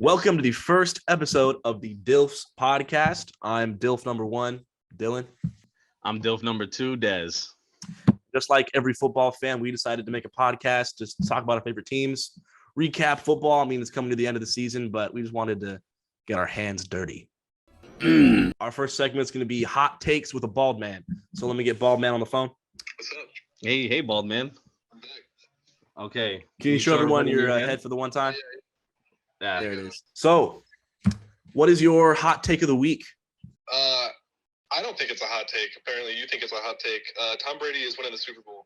Welcome to the first episode of the D.I.L.F.S podcast. I'm D.I.L.F number 1, Dylan. I'm D.I.L.F number 2, Dez. Just like every football fan, we decided to make a podcast just to talk about our favorite teams, recap football. I mean, it's coming to the end of the season, but we just wanted to get our hands dirty. Our first segment is going to be hot takes with a bald man. So let me get bald man on the phone. What's up? Hey, bald man. I'm back. Okay. Can you show everyone your head for the one time? Yeah. There it is. So, what is your hot take of the week? I don't think it's a hot take. Apparently, you think it's a hot take. Tom Brady is winning the Super Bowl.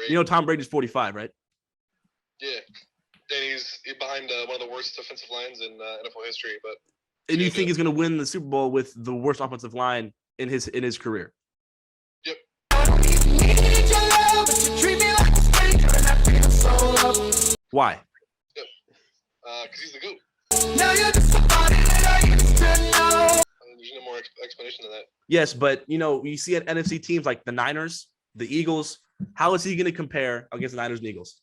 You know Tom Brady's 45, right? Yeah. And he's behind one of the worst defensive lines in NFL history. And you think he's going to win the Super Bowl with the worst offensive line in his career? Yep. Why? Yep. Because he's the GOAT. There's no more explanation than that. Yes, but you see at NFC teams like the Niners, the Eagles. How is he going to compare against the Niners and Eagles?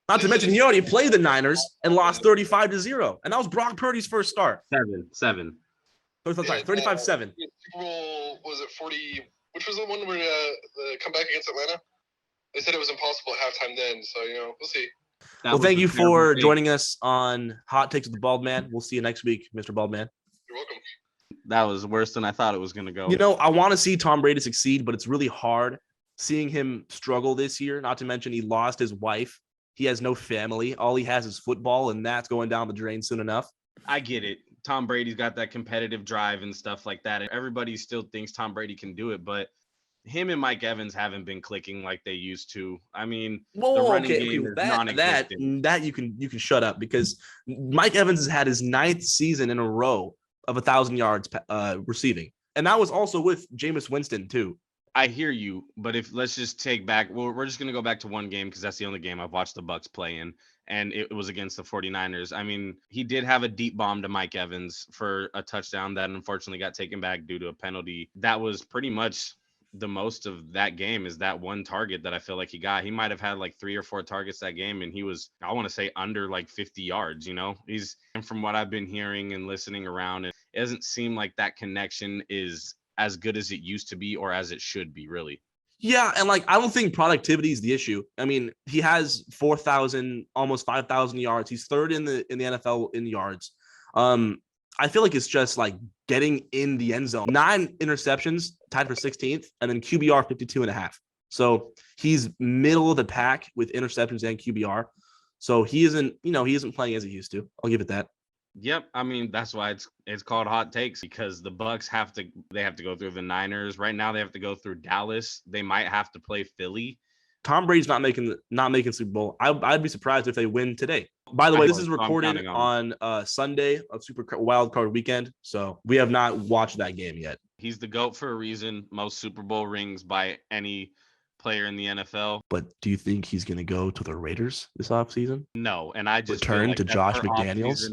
Not to mention he already played the Niners and lost 35-0, and that was Brock Purdy's first start. 7. So sorry, 35-7. Super Bowl, was it 40? Which was the one where the comeback against Atlanta? They said it was impossible at halftime then, so we'll see. Well, thank you for joining us on Hot Takes with the Bald Man. We'll see you next week, Mr. Bald Man. You're welcome. That was worse than I thought it was going to go. I want to see Tom Brady succeed, but it's really hard seeing him struggle this year. Not to mention he lost his wife. He has no family. All he has is football, and that's going down the drain soon enough. I get it. Tom Brady's got that competitive drive and stuff like that. And everybody still thinks Tom Brady can do it, but him and Mike Evans haven't been clicking like they used to. I mean, the running game is non-existent. That you can shut up, because Mike Evans has had his 9th season in a row of 1,000 yards receiving, and that was also with Jameis Winston too. I hear you, but let's just take back. Well, we're just gonna go back to one game because that's the only game I've watched the Bucs play in, and it was against the 49ers. I mean, he did have a deep bomb to Mike Evans for a touchdown that unfortunately got taken back due to a penalty. That was pretty much the most of that game, is that one target that I feel like he got. He might have had like 3 or 4 targets that game, and he was, I want to say, under like 50 yards. And from what I've been hearing and listening around, it doesn't seem like that connection is as good as it used to be, or as it should be, really. Yeah, and I don't think productivity is the issue. I mean, he has 4,000, almost 5,000 yards. He's third in the NFL in yards. I feel like it's just like getting in the end zone. 9 interceptions, tied for 16th, and then QBR 52.5. So he's middle of the pack with interceptions and QBR. So he isn't playing as he used to. I'll give it that. Yep, I mean, that's why it's called hot takes, because the Bucs have to go through the Niners. Right now they have to go through Dallas. They might have to play Philly. Tom Brady's not making Super Bowl. I'd be surprised if they win today. By the way, this is recorded on Sunday of Super Wild Card Weekend, so we have not watched that game yet. He's the GOAT for a reason. Most Super Bowl rings by any player in the NFL. But do you think he's going to go to the Raiders this offseason? No, and I just return to Josh McDaniels.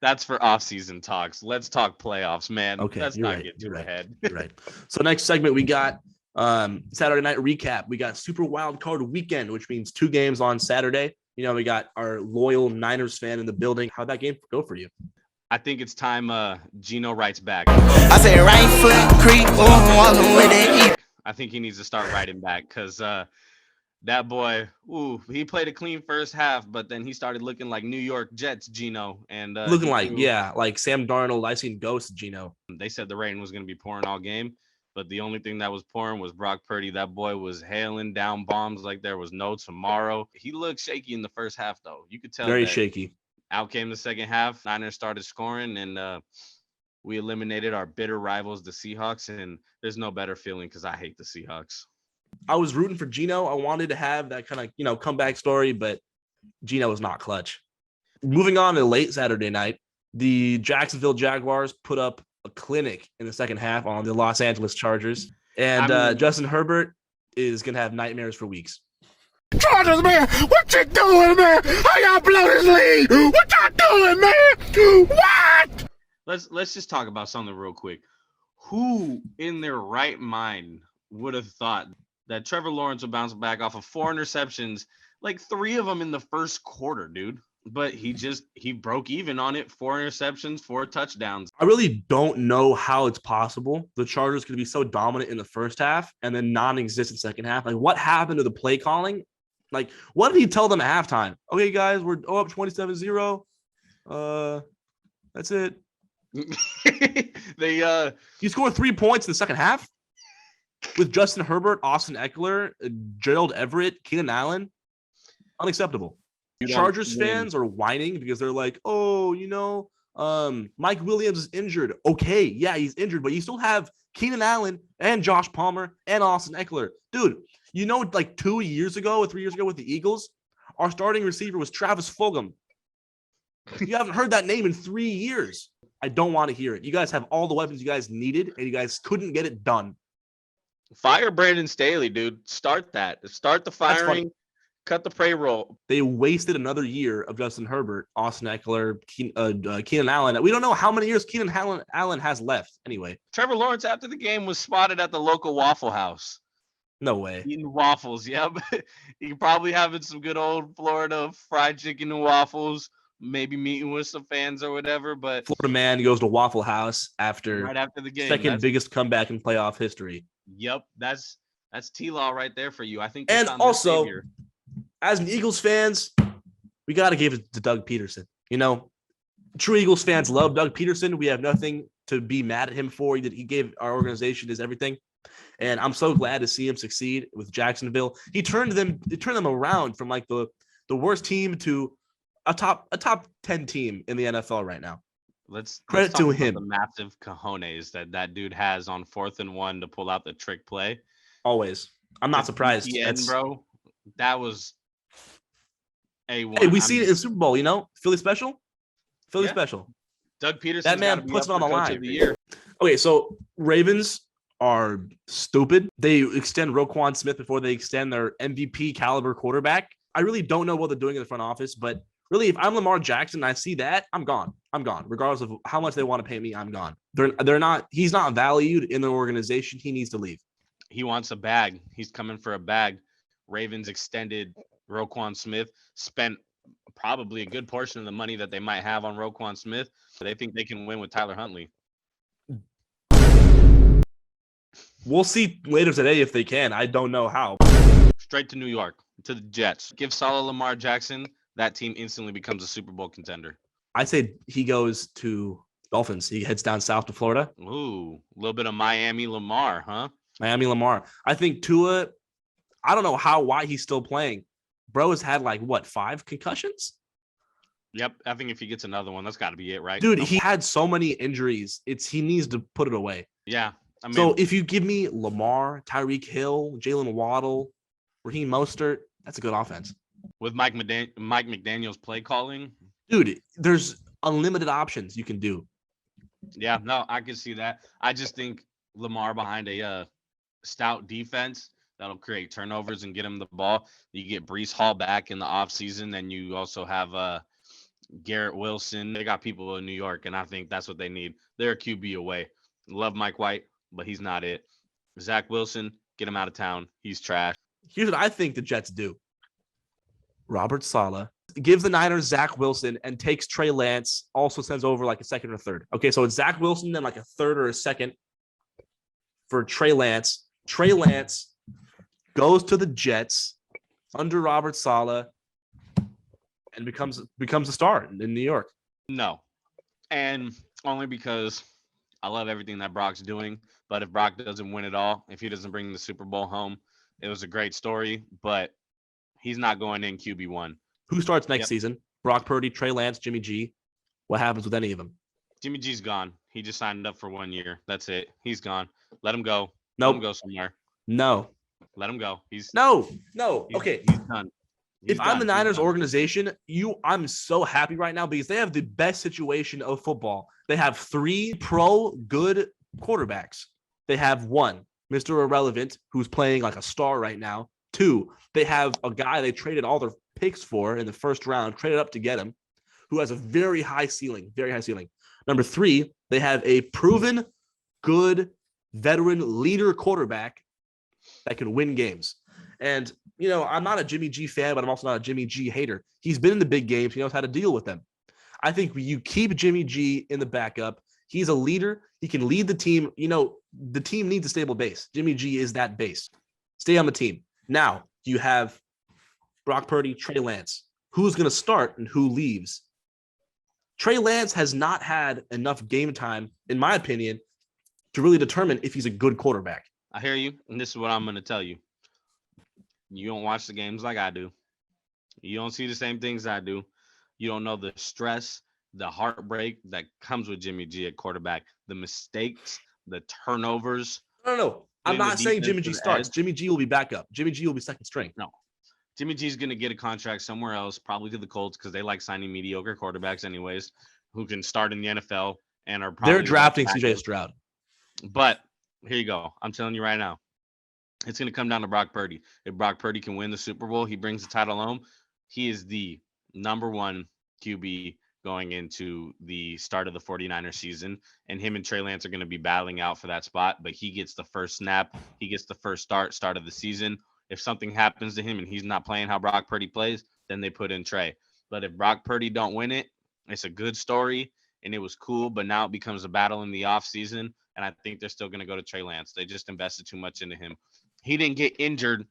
That's for off-season talks. Let's talk playoffs, man. Okay, let's not get too ahead. You're right. So next segment, we got Saturday night recap. We got Super Wild Card Weekend, which means 2 games on Saturday. We got our loyal Niners fan in the building. How'd that game go for you? I think it's time Gino writes back. I say right foot creep on with it. I think he needs to start writing back, because that boy, he played a clean first half, but then he started looking like New York Jets Gino, and looking like Sam Darnold. I seen Ghost Gino. They said the rain was going to be pouring all game, but the only thing that was pouring was Brock Purdy. That boy was hailing down bombs like there was no tomorrow. He looked shaky in the first half, though. You could tell. Very shaky. Out came the second half. Niners started scoring, and we eliminated our bitter rivals, the Seahawks, and there's no better feeling because I hate the Seahawks. I was rooting for Gino. I wanted to have that kind of, comeback story, but Gino was not clutch. Moving on to late Saturday night, the Jacksonville Jaguars put up a clinic in the second half on the Los Angeles Chargers, and Justin Herbert is going to have nightmares for weeks. Chargers, man, what you doing, man? How y'all blow this lead? What y'all doing, man? What? Let's just talk about something real quick. Who in their right mind would have thought that Trevor Lawrence would bounce back off of 4 interceptions like 3 of them in the first quarter, dude. But he broke even on it. 4 interceptions, 4 touchdowns. I really don't know how it's possible the Chargers could be so dominant in the first half and then non-existent second half. Like, what happened to the play calling? Like, what did he tell them at halftime? Okay, guys, we're up 27-0. That's it. He scored 3 points in the second half with Justin Herbert, Austin Eckler, Gerald Everett, Keenan Allen. Unacceptable. Chargers fans are whining because they're like, oh, Mike Williams is injured. Okay, yeah, he's injured, but you still have Keenan Allen and Josh Palmer and Austin Eckler. Dude, like 2 years ago or 3 years ago with the Eagles, our starting receiver was Travis Fulgham. You haven't heard that name in 3 years. I don't want to hear it. You guys have all the weapons you guys needed, and you guys couldn't get it done. Fire Brandon Staley, dude. Start that. Start the firing. Cut the payroll. They wasted another year of Justin Herbert, Austin Eckler, Keenan Allen. We don't know how many years Keenan Allen has left anyway. Trevor Lawrence, after the game, was spotted at the local Waffle House. No way. Eating waffles, yep. He probably having some good old Florida fried chicken and waffles, maybe meeting with some fans or whatever. But Florida man goes to Waffle House right after the game. Second biggest comeback in playoff history. Yep, that's T-Law right there for you. I think. And also, as an Eagles fans, we got to give it to Doug Peterson. True Eagles fans love Doug Peterson. We have nothing to be mad at him for. He gave our organization his everything. And I'm so glad to see him succeed with Jacksonville. He turned them around from like the worst team to a top 10 team in the NFL right now. Let's credit to him. The massive cojones that dude has on 4th and 1 to pull out the trick play. Always. I'm not surprised. Bro, that was A1. Hey, we see it in Super Bowl, Philly special. Special. Doug Peterson. That man puts it on the line. Okay, so Ravens are stupid. They extend Roquan Smith before they extend their MVP caliber quarterback. I really don't know what they're doing in the front office, but really, if I'm Lamar Jackson and I see that, I'm gone. Regardless of how much they want to pay me, I'm gone. They're not. He's not valued in the organization. He needs to leave. He wants a bag. He's coming for a bag. Ravens extended Roquan Smith, spent probably a good portion of the money that they might have on Roquan Smith. They think they can win with Tyler Huntley. We'll see later today if they can. I don't know how. Straight to New York, to the Jets. Give Salah Lamar Jackson, that team instantly becomes a Super Bowl contender. I say he goes to Dolphins. He heads down south to Florida. Ooh, a little bit of Miami Lamar, huh? Miami Lamar. I think Tua, I don't know why he's still playing. Bro has had 5 concussions? Yep, I think if he gets another one, that's got to be it, right? Dude, he had so many injuries. He needs to put it away. Yeah. So if you give me Lamar, Tyreek Hill, Jalen Waddle, Raheem Mostert, that's a good offense. With Mike McDaniel's play calling, dude, there's unlimited options you can do. Yeah, no, I can see that. I just think Lamar behind a stout defense that'll create turnovers and get him the ball. You get Breece Hall back in the offseason, then you also have Garrett Wilson. They got people in New York, and I think that's what they need. They're a QB away. Love Mike White, but he's not it. Zach Wilson, get him out of town. He's trash. Here's what I think the Jets do. Robert Saleh gives the Niners Zach Wilson and takes Trey Lance, also sends over a second or third. Okay, so it's Zach Wilson, then a third or a second for Trey Lance. Trey Lance goes to the Jets under Robert Saleh and becomes a star in New York. No, and only because I love everything that Brock's doing. But if Brock doesn't win it all, if he doesn't bring the Super Bowl home, it was a great story, but he's not going in QB1. Who starts next season? Brock Purdy, Trey Lance, Jimmy G. What happens with any of them? Jimmy G's gone. He just signed up for 1 year. That's it. He's gone. Let him go. Nope. Let him go somewhere. No. Let him go. No. Okay. He's done. If I'm the Niners organization, I'm so happy right now because they have the best situation of football. They have 3 good quarterbacks. They have 1, Mr. Irrelevant, who's playing like a star right now. 2, they have a guy they traded all their picks for in the first round, traded up to get him, who has a very high ceiling. Number 3, they have a proven good veteran leader quarterback that can win games. And, I'm not a Jimmy G fan, but I'm also not a Jimmy G hater. He's been in the big games. He knows how to deal with them. I think you keep Jimmy G in the backup. He's a leader. He can lead the team. The team needs a stable base. Jimmy G is that base. Stay on the team. Now, you have Brock Purdy, Trey Lance. Who's going to start and who leaves? Trey Lance has not had enough game time, in my opinion, to really determine if he's a good quarterback. I hear you, and this is what I'm going to tell you. You don't watch the games like I do. You don't see the same things I do. You don't know the stress, the heartbreak that comes with Jimmy G at quarterback, the mistakes, the turnovers. No. I'm not saying Jimmy G starts. Jimmy G will be backup. Jimmy G will be second string. No. Jimmy G's going to get a contract somewhere else, probably to the Colts, because they like signing mediocre quarterbacks anyways, who can start in the NFL and are probably... They're drafting CJ Stroud. But here you go. I'm telling you right now. It's going to come down to Brock Purdy. If Brock Purdy can win the Super Bowl, he brings the title home. He is the number one QB going into the start of the 49ers season. And him and Trey Lance are going to be battling out for that spot. But he gets the first snap. He gets the first start of the season. If something happens to him and he's not playing how Brock Purdy plays, then they put in Trey. But if Brock Purdy don't win it, it's a good story and it was cool. But now it becomes a battle in the offseason. And I think they're still going to go to Trey Lance. They just invested too much into him. He didn't get injured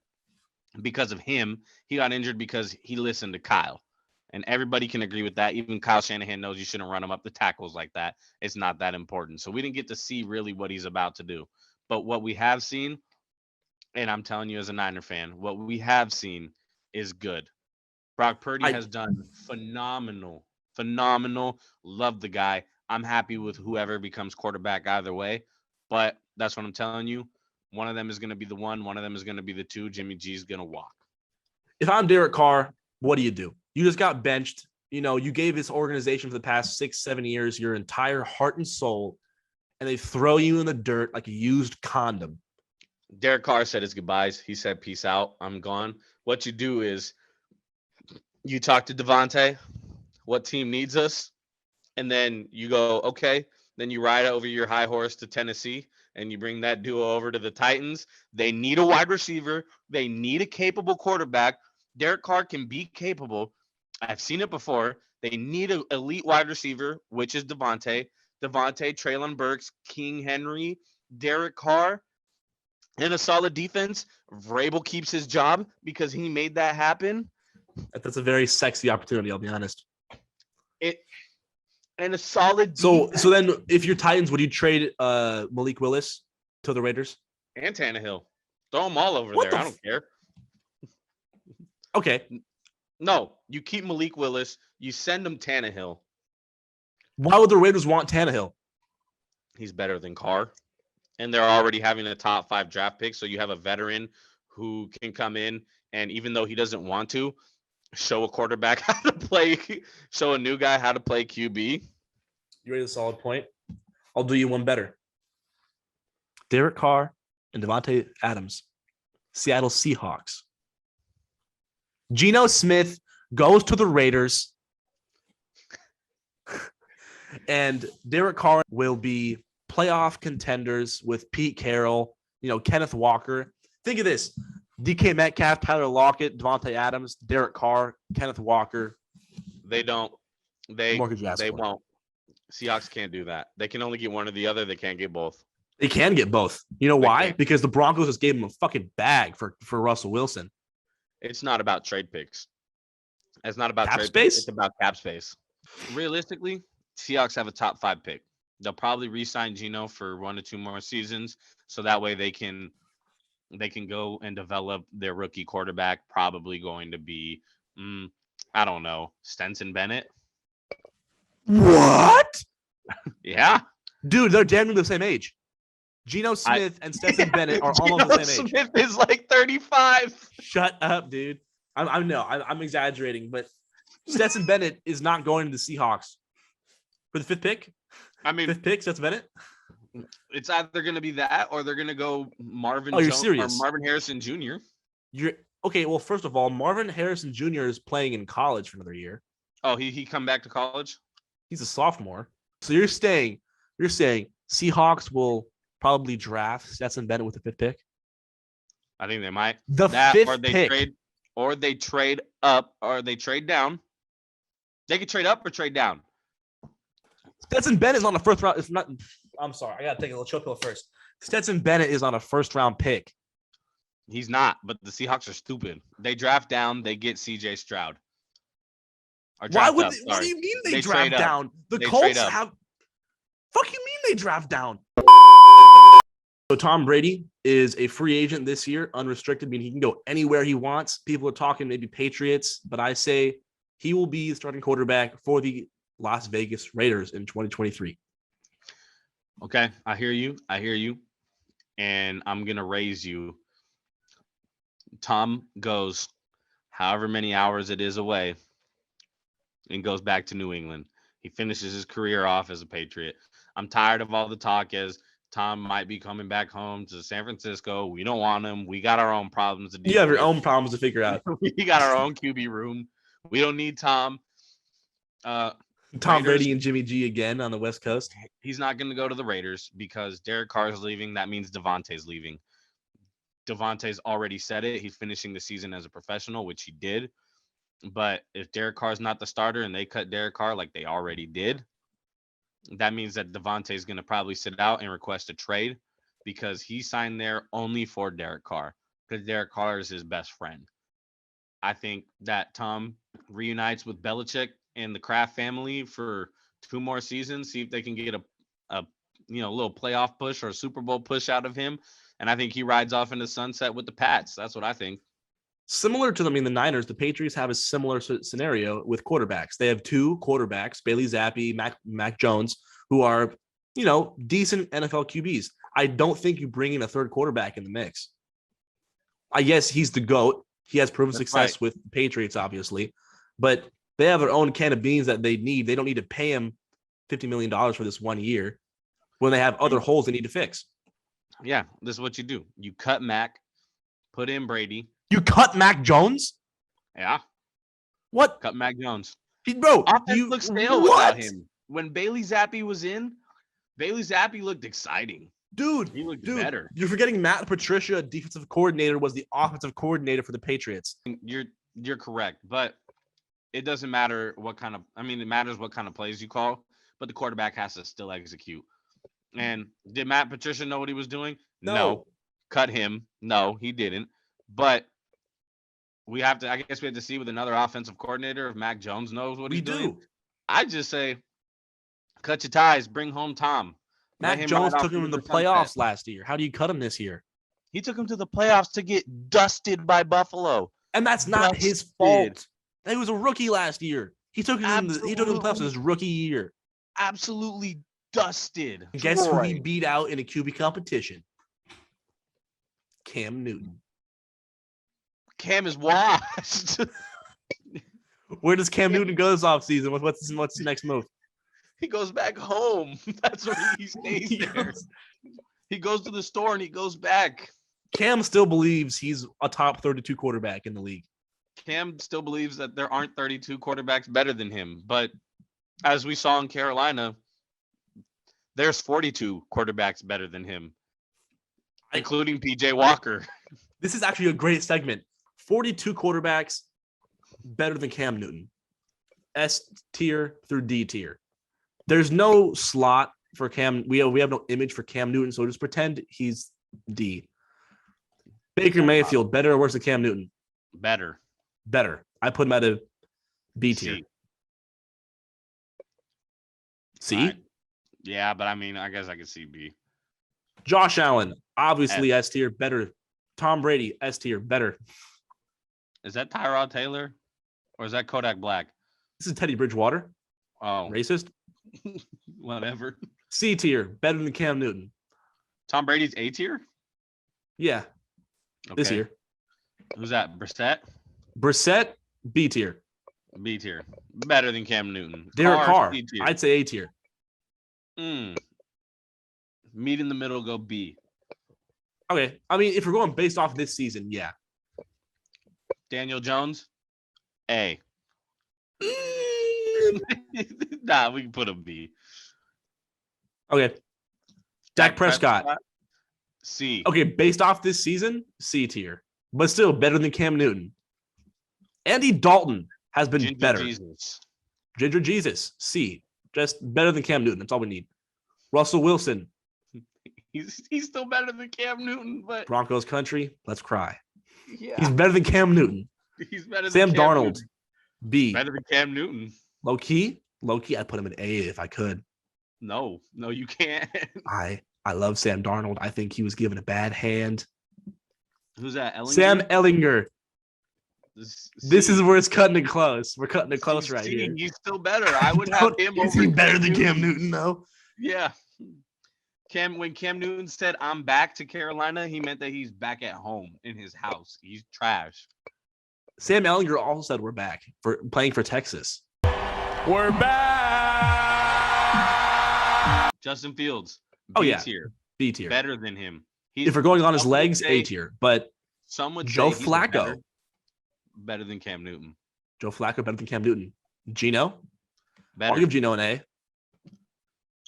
because of him. He got injured because he listened to Kyle. And everybody can agree with that. Even Kyle Shanahan knows you shouldn't run him up the tackles like that. It's not that important. So we didn't get to see really what he's about to do. But what we have seen, and I'm telling you as a Niner fan, what we have seen is good. Brock Purdy has done phenomenal. Love the guy. I'm happy with whoever becomes quarterback either way. But that's what I'm telling you. One of them is going to be the one. One of them is going to be the two. Jimmy G's going to walk. If I'm Derek Carr, what do? You just got benched. You gave this organization for the past 6-7 years your entire heart and soul, and they throw you in the dirt like a used condom. Derek Carr said his goodbyes. He said, peace out. I'm gone. What you do is you talk to Devontae, what team needs us, and then you go, okay. Then you ride over your high horse to Tennessee, and you bring that duo over to the Titans. They need a wide receiver. They need a capable quarterback. Derek Carr can be capable. I've seen it before. They need an elite wide receiver, which is Devontae, Treylon Burks, King Henry, Derek Carr, and a solid defense. Vrabel keeps his job because he made that happen. That's a very sexy opportunity, I'll be honest. And a solid defense. So then if you're Titans, would you trade Malik Willis to the Raiders? And Tannehill. Throw them all over there. I don't care. Okay. No, you keep Malik Willis. You send him Tannehill. Why would the Raiders want Tannehill? He's better than Carr. And they're already having a top 5 draft pick. So you have a veteran who can come in and even though he doesn't want to, show a quarterback how to play, show a new guy how to play QB. You raise a solid point. I'll do you one better. Derek Carr and Devontae Adams, Seattle Seahawks. Geno Smith goes to the Raiders, and Derek Carr will be playoff contenders with Pete Carroll, Kenneth Walker. Think of this. DK Metcalf, Tyler Lockett, Devontae Adams, Derek Carr, Kenneth Walker. They won't. Seahawks can't do that. They can only get one or the other. They can't get both. They can get both. You know why? Because the Broncos just gave him a fucking bag for Russell Wilson. It's not about trade picks. It's not about cap trade space. Picks. It's about cap space. Realistically, Seahawks have a top 5 pick. They'll probably re-sign Geno for 1 to 2 more seasons, so that way they can go and develop their rookie quarterback. Probably going to be, I don't know, Stetson Bennett. What? Yeah, dude, they're damn near the same age. Geno Smith and Stetson Bennett are almost the same age. Smith is like 35. Shut up, dude. I'm exaggerating, but Stetson Bennett is not going to the Seahawks for the 5th pick. I mean, 5th pick, Stetson Bennett. It's either going to be that or they're going to go Marvin. You're Jones serious? Or Marvin Harrison Jr. You're okay. Well, first of all, Marvin Harrison Jr. is playing in college for another year. Oh, he come back to college? He's a sophomore. So you're saying Seahawks will probably draft Stetson Bennett with the 5th pick? I think they might. The That fifth or they pick. trade up or they trade down. They could trade up or trade down. Stetson Bennett is on a first round. It's not. I'm sorry. I gotta take a little chill pill first. Stetson Bennett is on a first round pick. He's not, but the Seahawks are stupid. They draft down, they get CJ Stroud. Or Why draft would? up, They, what do sorry. you mean they They draft trade up. down? The They Colts trade up. have. Fuck you mean they draft down? So Tom Brady is a free agent this year, unrestricted, meaning he can go anywhere he wants. People are talking maybe Patriots, but I say he will be the starting quarterback for the Las Vegas Raiders in 2023. Okay, I hear you. And I'm going to raise you. Tom goes however many hours it is away and goes back to New England. He finishes his career off as a Patriot. I'm tired of all the talk as Tom might be coming back home to San Francisco. We don't want him. We got our own problems to deal You have your with. own problems to figure out. We got our own QB room. We don't need Tom. Tom Raiders, Brady and Jimmy G again on the West Coast. He's not going to go to the Raiders because Derek Carr is leaving. That means Devontae's leaving. Devontae's already said it. He's finishing the season as a professional, which he did. But if Derek Carr's not the starter and they cut Derek Carr like they already did, that means that Devontae's going to probably sit out and request a trade because he signed there only for Derek Carr because Derek Carr is his best friend. I think that Tom reunites with Belichick and the Kraft family for 2 more seasons, see if they can get a little playoff push or a Super Bowl push out of him. And I think he rides off into sunset with the Pats. That's what I think. Similar to the Niners, the Patriots have a similar scenario with quarterbacks. They have 2 quarterbacks, Bailey Zappi, Mac Jones, who are, decent NFL QBs. I don't think you bring in a third quarterback in the mix. I guess he's the GOAT. He has proven success with the Patriots, obviously, but they have their own can of beans that they need. They don't need to pay him $50 million for this 1 year when they have other holes they need to fix. Yeah, this is what you do. You cut Mac, put in Brady. You cut Mac Jones? Yeah. What? Cut Mac Jones. Bro, offense looks stale without him. When Bailey Zappi was in, Bailey Zappi looked exciting. Dude, he looked better. You're forgetting Matt Patricia, defensive coordinator, was the offensive coordinator for the Patriots. You're correct, but it doesn't matter what kind of. I mean, it matters what kind of plays you call, but the quarterback has to still execute. And did Matt Patricia know what he was doing? No. Cut him. No, he didn't. But I guess we have to see with another offensive coordinator if Mac Jones knows what he's doing. I just say, cut your ties, bring home Tom. Mac Jones took him to the playoffs last year. How do you cut him this year? He took him to the playoffs to get dusted by Buffalo. And that's not his fault. He was a rookie last year. He took him to the playoffs his rookie year. Absolutely dusted. And guess who he beat out in a QB competition? Cam Newton. Cam is washed. Where does Cam Newton go this offseason? What's the next move? He goes back home. That's where he stays there. He goes to the store and he goes back. Cam still believes he's a top 32 quarterback in the league. Cam still believes that there aren't 32 quarterbacks better than him. But as we saw in Carolina, there's 42 quarterbacks better than him, including PJ Walker. This is actually a great segment. 42 quarterbacks better than Cam Newton. S tier through D tier. There's no slot for Cam. We have no image for Cam Newton, so just pretend he's D. Baker Mayfield, better or worse than Cam Newton? Better. I put him at a B tier. C? Right. Yeah, but I mean, I guess I could see B. Josh Allen, obviously S tier, better. Tom Brady, S tier, better. Is that Tyrod Taylor or is that Kodak Black? This is Teddy Bridgewater. Oh. Racist? Whatever. C tier, better than Cam Newton. Tom Brady's A tier? Yeah. Okay. This year. Who's that? Brissett, B tier. B tier. Better than Cam Newton. Derek Carr, I'd say A tier. Meet in the middle, go B. Okay. I mean, if we're going based off this season, yeah. Daniel Jones, A. Nah, we can put him B. Okay. Dak Prescott. C. Okay, based off this season, C tier, but still better than Cam Newton. Andy Dalton has been Ginger better. Jesus. Ginger Jesus, C, just better than Cam Newton. That's all we need. Russell Wilson, He's still better than Cam Newton, but Broncos country, let's cry. yeah, He's better than Cam Newton. he's better Sam than Cam Darnold, Newton. B. Better than Cam Newton. Low key, I'd put him in A if I could. No, you can't. I love Sam Darnold. I think he was given a bad hand. Who's that? Ellinger? Sam Ellinger. This is where it's cutting it close. We're cutting it close right here. He's still better. I would have him Is over. he better than Cam Newton, though? Yeah. When Cam Newton said I'm back to Carolina, he meant that he's back at home in his house. He's trash. Sam Ellinger also said we're back for playing for Texas. We're back. Justin Fields. Oh, B yeah. tier. B tier. Better than him. If we're going on his legs, A tier. But some would Joe say he's Flacco. better than Cam Newton. Joe Flacco better than Cam Newton. Gino? Better. I'll give Gino an A.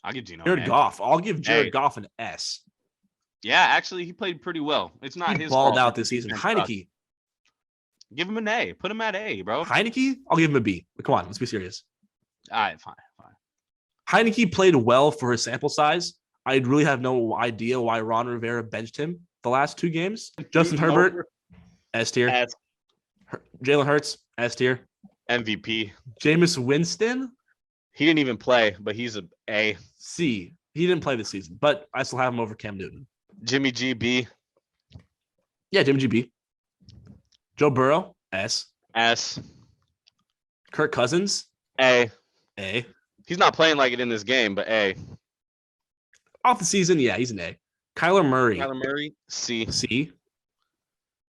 I'll give Gino Jared an A. Goff. I'll give Jared A. Goff an S. Yeah, actually, he played pretty well. It's not He his balled fault out that this the season. defense sucks. Heineke. Give him an A. Put him at A, bro. Heineke? I'll give him a B. Come on, let's be serious. All right, fine. Heineke played well for his sample size. I really have no idea why Ron Rivera benched him the last 2 games. Justin Herbert, S tier. S. Jalen Hurts, S tier. MVP. Jameis Winston, He didn't even play, but he's A. C. He didn't play this season, but I still have him over Cam Newton. Jimmy G, B. Yeah, Jimmy GB. Joe Burrow, S. S. Kirk Cousins, A. A. He's not playing like it in this game, but A. Off the season, yeah, he's an A. Kyler Murray, Kyler Murray, C. C.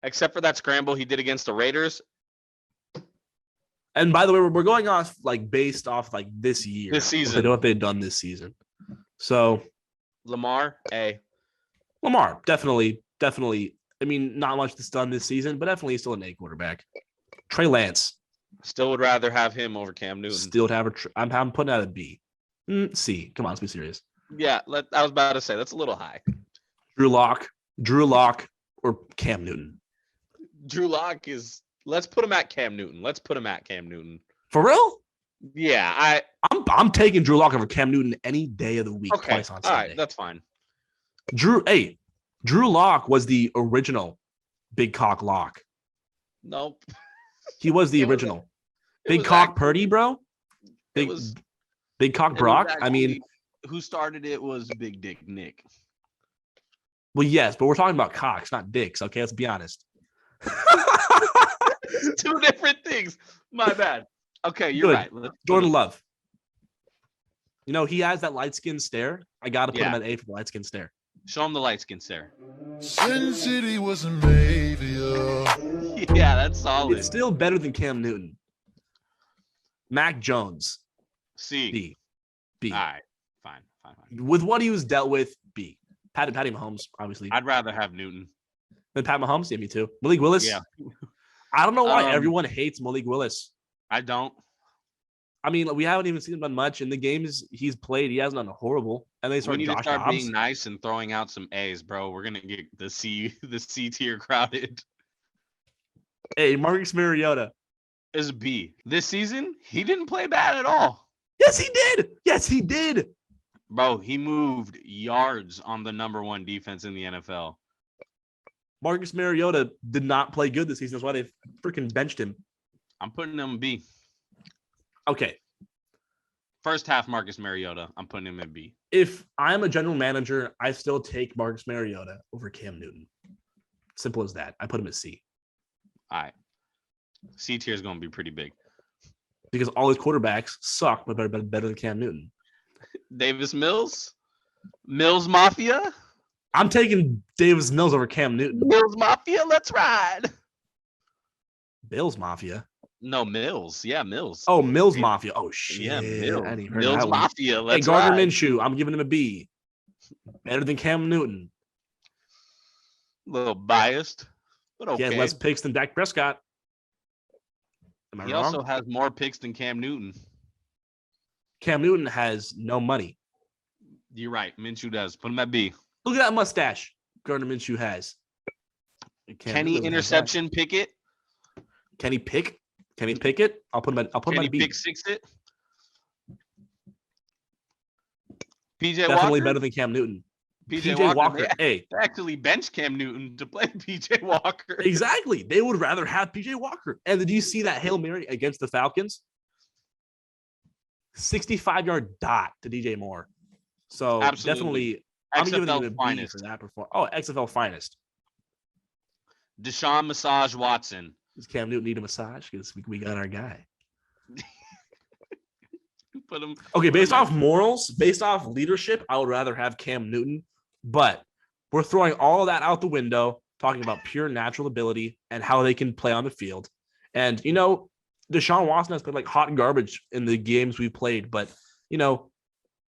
Except for that scramble he did against the Raiders. And by the way, we're going off based off this year. This season. I don't know what they've done this season. So Lamar, A. Lamar, definitely. I mean, not much that's done this season, but definitely still an A quarterback. Trey Lance, Still would rather have him over Cam Newton. still have I'm putting out a B. C. Come on, let's be serious. Yeah, I was about to say that's a little high. Drew Lock, or Cam Newton. Drew Lock is. Let's put him at Cam Newton. For real? Yeah, I'm taking Drew Lock over Cam Newton any day of the week. okay. Twice on All Sunday. right, that's fine. Drew Lock was the original Big Cock Lock. Nope. He was the It was- original. It Big was Cock actually- Purdy, bro. It was Big Cock it was Brock. I mean, actually- who started it was Big Dick Nick. well, yes, but we're talking about cocks, not dicks. Okay, let's be honest. 2 different things. My bad. Okay, you're Good. right. Let's put Jordan him- Love. You know, he has that light skin stare. I got to put him Yeah. at A for the light skin stare. Show him the light skin stare. Sin City wasn't made for you. Yeah, that's solid. It's still better than Cam Newton. Mac Jones, C. B. All right, fine. With what he was dealt with, B. Patty Mahomes, obviously. I'd rather have Newton. Then Pat Mahomes, yeah, me too. Malik Willis. Yeah. I don't know why Um, everyone hates Malik Willis. I don't. I mean, we haven't even seen him done much in the games he's played. He hasn't done horrible. And they We start need to Josh start Dobbs. being nice and throwing out some A's, bro. We're gonna get the C tier crowded. Hey, Marcus Mariota. Is B. This season, he didn't play bad at all. Yes, he did. Yes, he did. Bro, he moved yards on the #1 defense in the NFL. Marcus Mariota did not play good this season. That's why they freaking benched him. I'm putting him B. Okay. First half, Marcus Mariota. I'm putting him in B. If I'm a general manager, I still take Marcus Mariota over Cam Newton. Simple as that. I put him at C All right. C tier is going to be pretty big. because all his quarterbacks suck, but better than Cam Newton. Davis Mills? Mills Mafia? I'm taking Davis Mills over Cam Newton. Mills Mafia, let's ride. Bills Mafia. No, Mills. Yeah, Mills. Oh, Mills Mafia. Oh, shit. yeah, I Mills. didn't even heard Mills that one. Mafia, Hey, let's Gardner ride. Minshew, I'm giving him a B. Better than Cam Newton. A little biased, but He okay. had less picks than Dak Prescott. Am I He wrong? also has more picks than Cam Newton. Cam Newton has no money. You're right. Minshew does. Put him at B. Look at that mustache. Gardner Minshew has. Kenny interception Pickett. Kenny Pickett. I'll put him at Kenny B. Pick six it. PJ Definitely Walker. better than Cam Newton. PJ Walker. Hey, they actually benched Cam Newton to play PJ Walker. exactly. They would rather have PJ Walker. And did you see that Hail Mary against the Falcons? 65-yard dot to DJ Moore. So Absolutely. definitely, I'm giving XFL him a B finest. for that performance. Oh, XFL finest. Deshaun Massage Watson. Does Cam Newton need a massage? Because we got our guy. Put him. Okay, based off morals, based off leadership, I would rather have Cam Newton. But we're throwing all of that out the window, talking about pure natural ability and how they can play on the field. And, you know, Deshaun Watson has been like hot garbage in the games we played. But, you know,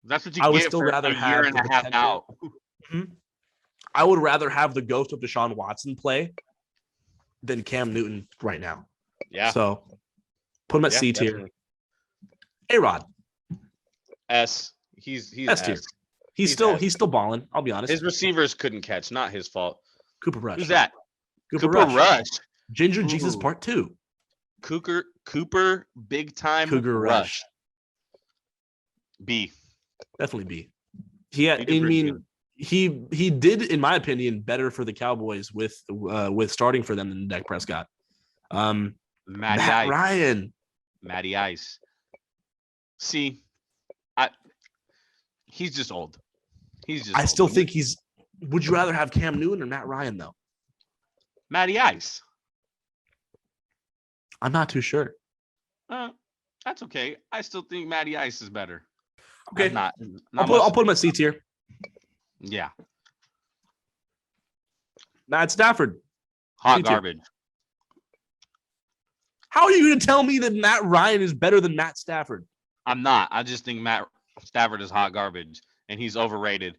that's what you I would get still for rather a have year and a half out. I would rather have the ghost of Deshaun Watson play than Cam Newton right now. Yeah. So put him at C tier. A-Rod. S. He's S tier. He's still balling. I'll be honest. His receivers couldn't catch. Not his fault. Cooper Rush. Who's that? Cooper Rush. Ginger Jesus Part 2. Cooper big time Cougar Rush. B. Definitely B. He did, in my opinion, better for the Cowboys with starting for them than Dak Prescott. Matt Ryan. Matty Ice. See, he's just old. I still think he's. Would you rather have Cam Newton or Matt Ryan though? Matty Ice. I'm not too sure. That's okay. I still think Matty Ice is better. Okay, I'll put him at C tier. Yeah. Matt Stafford. Hot C-tier. garbage. How are you going to tell me that Matt Ryan is better than Matt Stafford? I'm not. I just think Matt Stafford is hot garbage, and he's overrated.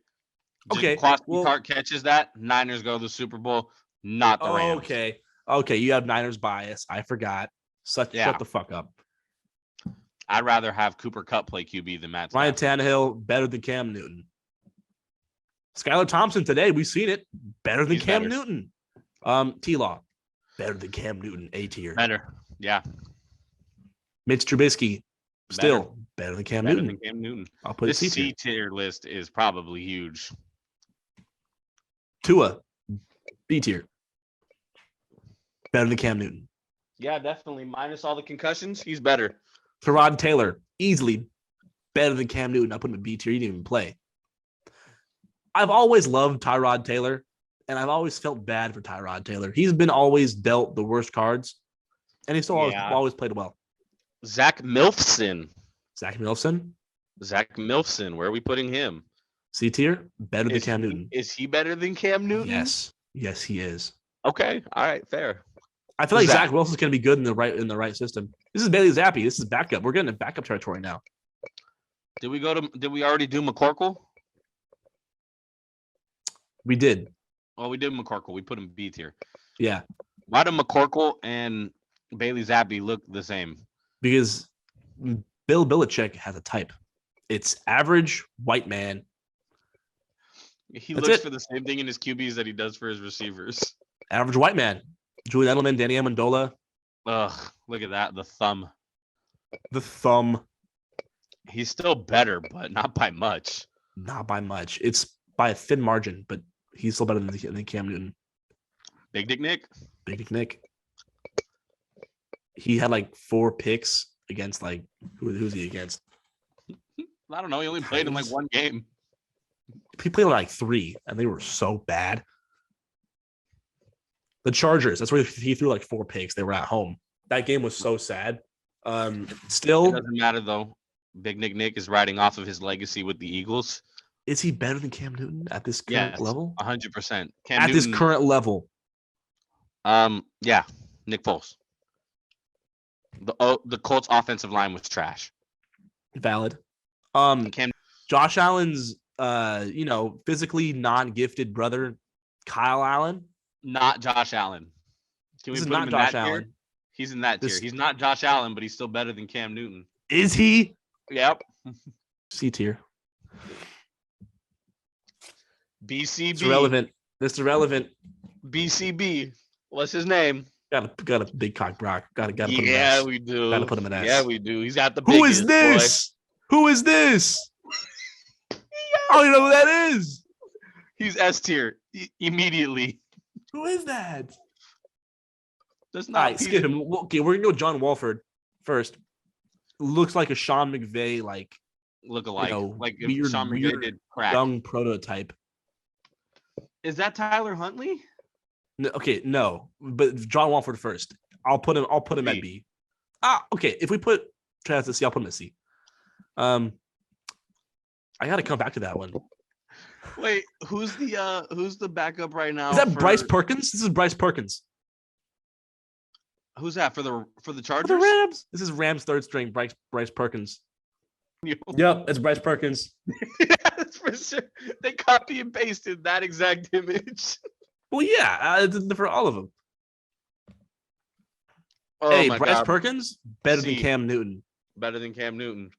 Okay. Cart catches that. Niners go to the Super Bowl, not the Rams. Okay. You have Niners bias. I forgot. Shut the fuck up. I'd rather have Cooper Kupp play QB than Matt Stafford. Ryan Tannehill, better than Cam Newton. Skylar Thompson today, we've seen it. Better than Cam Newton. T-Law, better than Cam Newton. A tier. Better. Yeah. Mitch Trubisky, still better than Cam Newton. I'll put this it C tier list is probably huge. Tua, B tier. Better than Cam Newton. Yeah, definitely. Minus all the concussions, he's better. Tyrod Taylor, easily better than Cam Newton. I'll put him in B tier. He didn't even play. I've always loved Tyrod Taylor, and I've always felt bad for Tyrod Taylor. He's been always dealt the worst cards, and he's still always played well. Zach Milfson. Where are we putting him? C tier, better than Cam Newton. Is he better than Cam Newton? Yes, he is. Okay, all right, fair. I feel like Zach Wilson's going to be good in the right system. This is Bailey Zappi. This is backup. We're getting in backup territory now. Did we already do McCorkle? We did. Well, we did McCorkle. We put him B tier. Yeah. Why do McCorkle and Bailey Zappi look the same? Because Bill Belichick has a type. It's average white man. He looks for the same thing in his QBs that he does for his receivers. Average white man. Julian Edelman, Danny Amendola. Ugh, look at that. The thumb. He's still better, but not by much. Not by much. It's by a thin margin, but he's still better than Cam Newton. Big Dick Nick. He had like 4 picks against who's he against? I don't know. He only played in like one game. He played like 3, and they were so bad. The Chargers. That's where he threw like 4 picks. They were at home. That game was so sad. Still, it doesn't matter though. Big Nick is riding off of his legacy with the Eagles. Is he better than Cam Newton at this current level? 100%. This current level. Yeah, Nick Foles. The Colts offensive line was trash. Valid. Josh Allen's physically non-gifted brother, Kyle Allen. Not Josh Allen. Can we put him in that tier? He's in that tier. He's not Josh Allen, but he's still better than Cam Newton. Is he? Yep. C tier. BCB. It's relevant. Mr. Relevant. BCB. What's his name? Got a big cock Brock. Got to put him in Yeah, S. we do. Gotta put him in S. Yeah, we do. He's got the Who biggest, is this? Who is this? I don't even know who that is. He's S tier immediately. Who is that? That's All not. right, skip him. Okay, we're gonna go John Walford first. Looks like a Sean McVay, Look alike. Like if weird, Sean McVay weird did crack. young prototype. Is that Tyler Huntley? No, okay, no, but John Walford first. I'll put him at B. Okay. If we put Travis at C, I'll put him at C. I got to come back to that one. Wait, who's the backup right now? Is that Bryce Perkins? This is Bryce Perkins. Who's that for the Chargers? For the Rams. This is Rams third string Bryce Perkins. Yep, it's Bryce Perkins. That's for sure. They copy and pasted that exact image. Well, yeah, it's for all of them. Oh hey, my Bryce God. Perkins better C. than Cam Newton. Better than Cam Newton.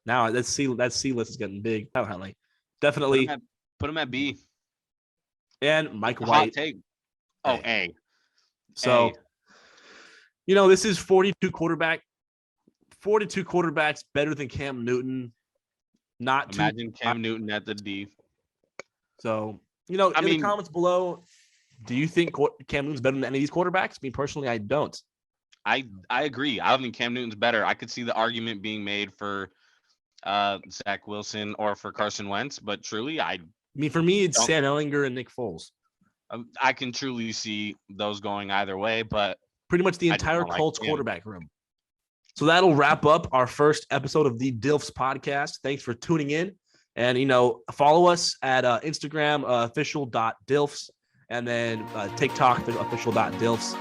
Now that C list is getting big. Tyler Huntley, definitely. Put him at B. And Mike Hot White. take. Oh, A. A. So, A. This is 42 quarterback. 42 quarterbacks better than Cam Newton. Imagine Cam Newton at the D. So, in the comments below, do you think Cam Newton's better than any of these quarterbacks? Me personally, I don't. I agree. I don't think Cam Newton's better. I could see the argument being made for Zach Wilson or for Carson Wentz, but truly, for me, it's Sam Ehlinger and Nick Foles. I can truly see those going either way, but pretty much the entire Colts quarterback room. So that'll wrap up our first episode of the D.I.L.F.S podcast. Thanks for tuning in. And, follow us at Instagram, official.dilfs, and then TikTok, official.dilfs,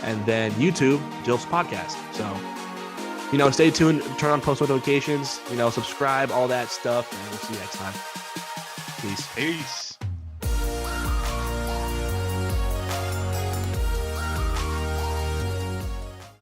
and then YouTube, D.I.L.F.S podcast. So, stay tuned, turn on post notifications, subscribe, all that stuff, and we'll see you next time. Peace.